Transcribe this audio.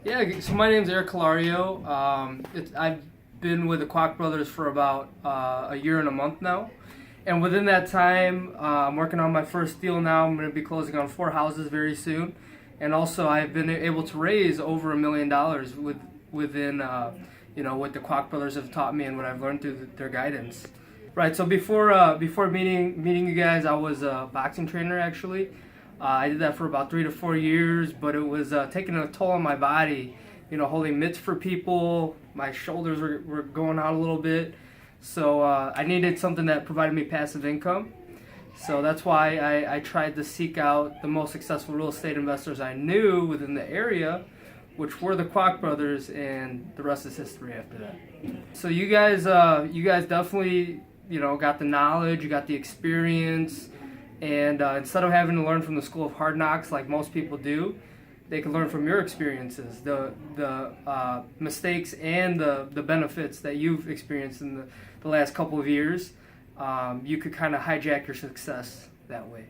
Yeah, so my name's Hilario. I've been with the Kwak Brothers for about a year and a month now. And within that time, I'm working on my first deal now. I'm going to be closing on 4 houses very soon. And also, I've been able to raise over $1 million within, what the Kwak Brothers have taught me and what I've learned through their guidance. Right, so before meeting you guys, I was a boxing trainer actually. I did that for about 3 to 4 years, but it was taking a toll on my body. Holding mitts for people, my shoulders were going out a little bit. So I needed something that provided me passive income. So that's why I tried to seek out the most successful real estate investors I knew within the area, which were the Kwak Brothers, and the rest is history after that. So you guys definitely got the knowledge, you got the experience. And instead of having to learn from the school of hard knocks like most people do, they can learn from your experiences, the mistakes and the benefits that you've experienced in the last couple of years. You could kind of hijack your success that way.